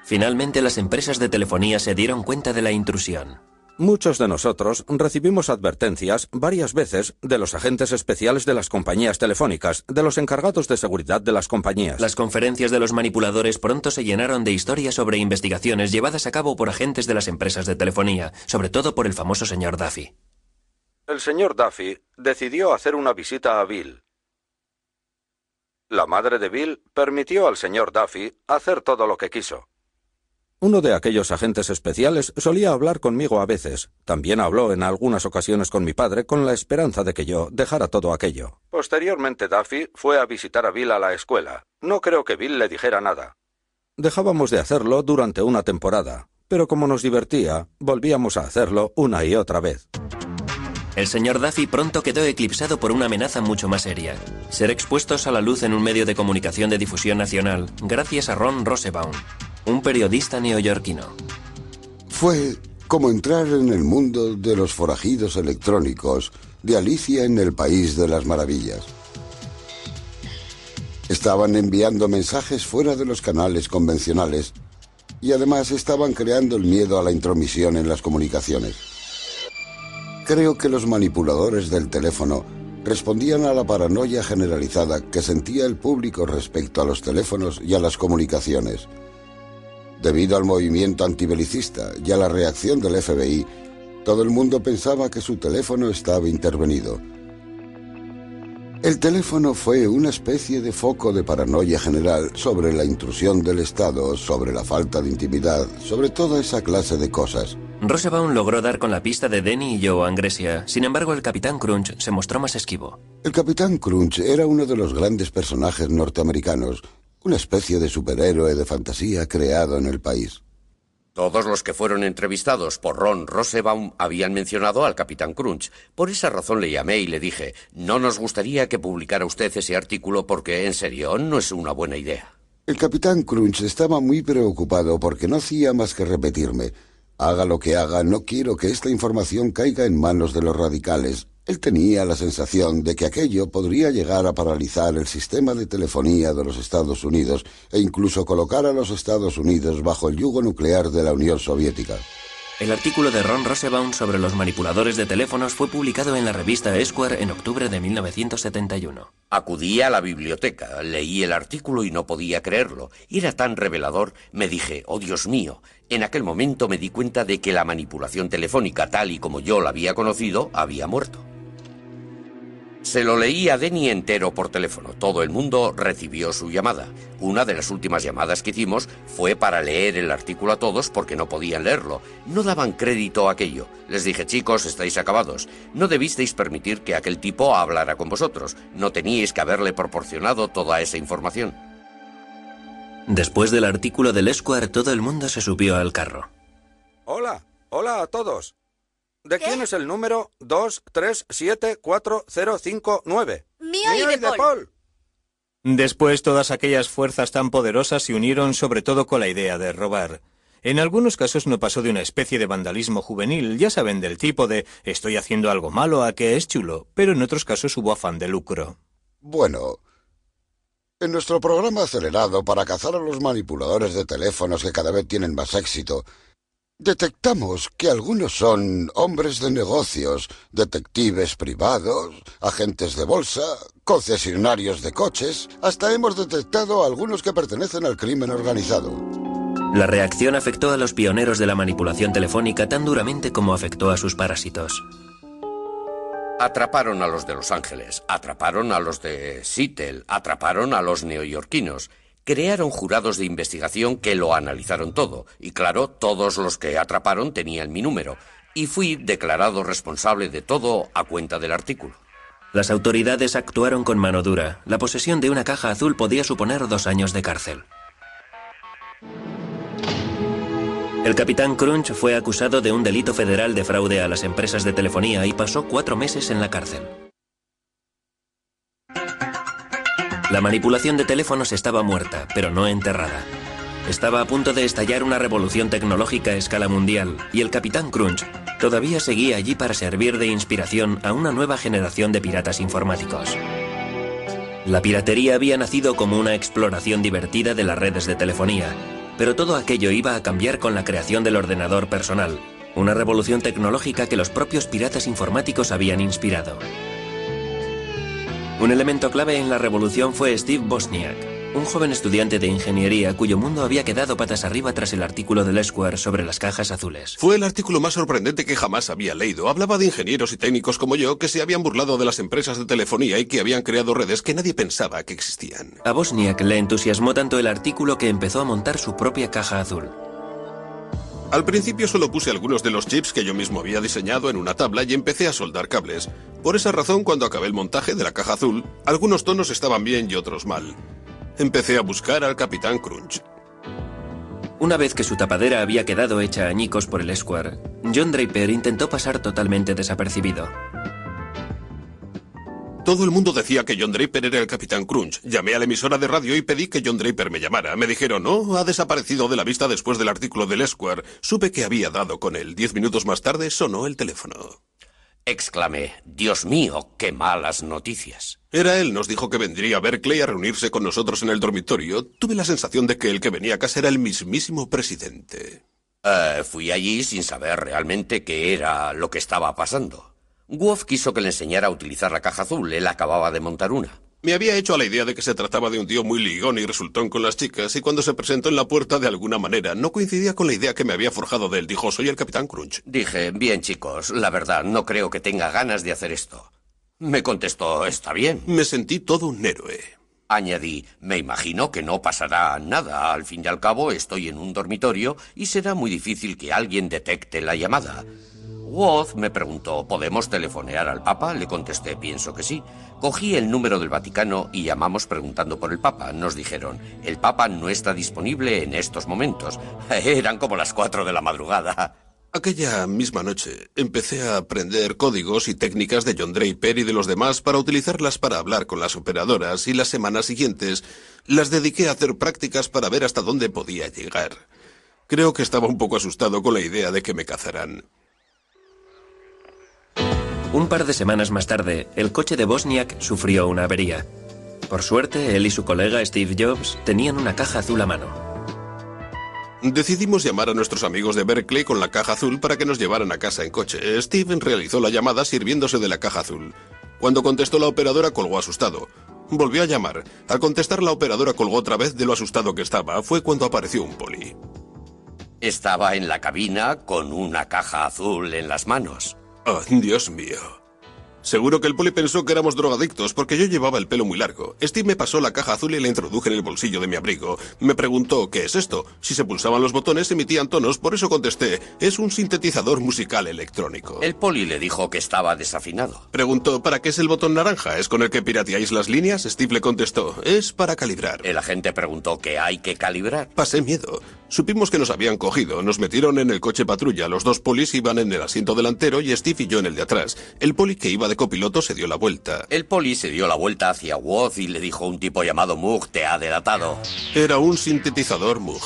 Finalmente, las empresas de telefonía se dieron cuenta de la intrusión. Muchos de nosotros recibimos advertencias varias veces de los agentes especiales de las compañías telefónicas, de los encargados de seguridad de las compañías. Las conferencias de los manipuladores pronto se llenaron de historias sobre investigaciones llevadas a cabo por agentes de las empresas de telefonía, sobre todo por el famoso señor Duffy. El señor Duffy decidió hacer una visita a Bill. La madre de Bill permitió al señor Duffy hacer todo lo que quiso. Uno de aquellos agentes especiales solía hablar conmigo a veces. También habló en algunas ocasiones con mi padre con la esperanza de que yo dejara todo aquello. Posteriormente Duffy fue a visitar a Bill a la escuela. No creo que Bill le dijera nada. Dejábamos de hacerlo durante una temporada, pero como nos divertía, volvíamos a hacerlo una y otra vez. El señor Duffy pronto quedó eclipsado por una amenaza mucho más seria: ser expuestos a la luz en un medio de comunicación de difusión nacional, gracias a Ron Rosenbaum, un periodista neoyorquino. Fue como entrar en el mundo de los forajidos electrónicos de Alicia en el País de las Maravillas. Estaban enviando mensajes fuera de los canales convencionales y además estaban creando el miedo a la intromisión en las comunicaciones. Creo que los manipuladores del teléfono respondían a la paranoia generalizada que sentía el público respecto a los teléfonos y a las comunicaciones. Debido al movimiento antibelicista y a la reacción del FBI, todo el mundo pensaba que su teléfono estaba intervenido. El teléfono fue una especie de foco de paranoia general sobre la intrusión del Estado, sobre la falta de intimidad, sobre toda esa clase de cosas. Rosenbaum logró dar con la pista de Denny y Joe Angresia. Sin embargo, el Capitán Crunch se mostró más esquivo. El Capitán Crunch era uno de los grandes personajes norteamericanos, una especie de superhéroe de fantasía creado en el país. Todos los que fueron entrevistados por Ron Rosenbaum habían mencionado al Capitán Crunch. Por esa razón le llamé y le dije: no nos gustaría que publicara usted ese artículo porque, en serio, no es una buena idea. El Capitán Crunch estaba muy preocupado porque no hacía más que repetirme: haga lo que haga, no quiero que esta información caiga en manos de los radicales. Él tenía la sensación de que aquello podría llegar a paralizar el sistema de telefonía de los Estados Unidos e incluso colocar a los Estados Unidos bajo el yugo nuclear de la Unión Soviética. El artículo de Ron Rosenbaum sobre los manipuladores de teléfonos fue publicado en la revista Esquire en octubre de 1971. Acudí a la biblioteca, leí el artículo y no podía creerlo. Era tan revelador, me dije: oh Dios mío. En aquel momento me di cuenta de que la manipulación telefónica, tal y como yo la había conocido, había muerto. Se lo leí a Denny entero por teléfono. Todo el mundo recibió su llamada. Una de las últimas llamadas que hicimos fue para leer el artículo a todos porque no podían leerlo. No daban crédito a aquello. Les dije: chicos, estáis acabados. No debisteis permitir que aquel tipo hablara con vosotros. No teníais que haberle proporcionado toda esa información. Después del artículo del Esquire, todo el mundo se subió al carro. Hola a todos. ¿De quién es el número 2374059? Mío y de Paul. Después, todas aquellas fuerzas tan poderosas se unieron sobre todo con la idea de robar. En algunos casos no pasó de una especie de vandalismo juvenil, ya saben, del tipo de estoy haciendo algo malo a que es chulo, pero en otros casos hubo afán de lucro. Bueno, en nuestro programa acelerado para cazar a los manipuladores de teléfonos que cada vez tienen más éxito, detectamos que algunos son hombres de negocios, detectives privados, agentes de bolsa, concesionarios de coches. Hasta hemos detectado a algunos que pertenecen al crimen organizado. La reacción afectó a los pioneros de la manipulación telefónica tan duramente como afectó a sus parásitos. Atraparon a los de Los Ángeles, atraparon a los de Seattle, atraparon a los neoyorquinos. Crearon jurados de investigación que lo analizaron todo, y claro, todos los que atraparon tenían mi número, y fui declarado responsable de todo a cuenta del artículo. Las autoridades actuaron con mano dura. La posesión de una caja azul podía suponer 2 años de cárcel. El Capitán Crunch fue acusado de un delito federal de fraude a las empresas de telefonía y pasó 4 meses en la cárcel. La manipulación de teléfonos estaba muerta, pero no enterrada. Estaba a punto de estallar una revolución tecnológica a escala mundial, y el Capitán Crunch todavía seguía allí para servir de inspiración a una nueva generación de piratas informáticos. La piratería había nacido como una exploración divertida de las redes de telefonía, pero todo aquello iba a cambiar con la creación del ordenador personal, una revolución tecnológica que los propios piratas informáticos habían inspirado. Un elemento clave en la revolución fue Steve Wozniak, un joven estudiante de ingeniería cuyo mundo había quedado patas arriba tras el artículo del Esquire sobre las cajas azules. Fue el artículo más sorprendente que jamás había leído. Hablaba de ingenieros y técnicos como yo que se habían burlado de las empresas de telefonía y que habían creado redes que nadie pensaba que existían. A Wozniak le entusiasmó tanto el artículo que empezó a montar su propia caja azul. Al principio solo puse algunos de los chips que yo mismo había diseñado en una tabla y empecé a soldar cables. Por esa razón, cuando acabé el montaje de la caja azul, algunos tonos estaban bien y otros mal. Empecé a buscar al Capitán Crunch. Una vez que su tapadera había quedado hecha añicos por el Esquire, John Draper intentó pasar totalmente desapercibido. Todo el mundo decía que John Draper era el Capitán Crunch. Llamé a la emisora de radio y pedí que John Draper me llamara. Me dijeron, no, ha desaparecido de la vista después del artículo del Esquire. Supe que había dado con él. 10 minutos más tarde sonó el teléfono. Exclamé, Dios mío, qué malas noticias. Era él, nos dijo que vendría a Berkeley a reunirse con nosotros en el dormitorio. Tuve la sensación de que el que venía a casa era el mismísimo presidente. Fui allí sin saber realmente qué era lo que estaba pasando. Wolf quiso que le enseñara a utilizar la caja azul. Él acababa de montar una. Me había hecho a la idea de que se trataba de un tío muy ligón y resultón con las chicas, y cuando se presentó en la puerta de alguna manera no coincidía con la idea que me había forjado de él. Dijo, soy el Capitán Crunch. Dije, bien chicos, la verdad, no creo que tenga ganas de hacer esto. Me contestó, está bien. Me sentí todo un héroe. Añadí, me imagino que no pasará nada. Al fin y al cabo estoy en un dormitorio y será muy difícil que alguien detecte la llamada. Woz me preguntó, ¿podemos telefonear al Papa? Le contesté, pienso que sí. Cogí el número del Vaticano y llamamos preguntando por el Papa. Nos dijeron, el Papa no está disponible en estos momentos. Eran como las 4 de la madrugada. Aquella misma noche empecé a aprender códigos y técnicas de John Draper y de los demás para utilizarlas para hablar con las operadoras, y las semanas siguientes las dediqué a hacer prácticas para ver hasta dónde podía llegar. Creo que estaba un poco asustado con la idea de que me cazaran. Un par de semanas más tarde, el coche de Wozniak sufrió una avería. Por suerte, él y su colega Steve Jobs tenían una caja azul a mano. Decidimos llamar a nuestros amigos de Berkeley con la caja azul para que nos llevaran a casa en coche. Steve realizó la llamada sirviéndose de la caja azul. Cuando contestó la operadora, colgó asustado. Volvió a llamar. Al contestar, la operadora colgó otra vez de lo asustado que estaba. Fue cuando apareció un poli. Estaba en la cabina con una caja azul en las manos. Oh, Dios mío. Seguro que el poli pensó que éramos drogadictos porque yo llevaba el pelo muy largo. Steve me pasó la caja azul y la introduje en el bolsillo de mi abrigo. Me preguntó, ¿qué es esto? Si se pulsaban los botones emitían tonos, por eso contesté, es un sintetizador musical electrónico. El poli le dijo que estaba desafinado. Preguntó, ¿para qué es el botón naranja? ¿Es con el que pirateáis las líneas? Steve le contestó, es para calibrar. El agente preguntó, ¿qué hay que calibrar? Pasé miedo. Supimos que nos habían cogido, nos metieron en el coche patrulla. Los dos polis iban en el asiento delantero y Steve y yo en el de atrás. El poli que iba de copiloto se dio la vuelta. El poli se dio la vuelta hacia Woz y le dijo, un tipo llamado Moog te ha delatado. Era un sintetizador Moog.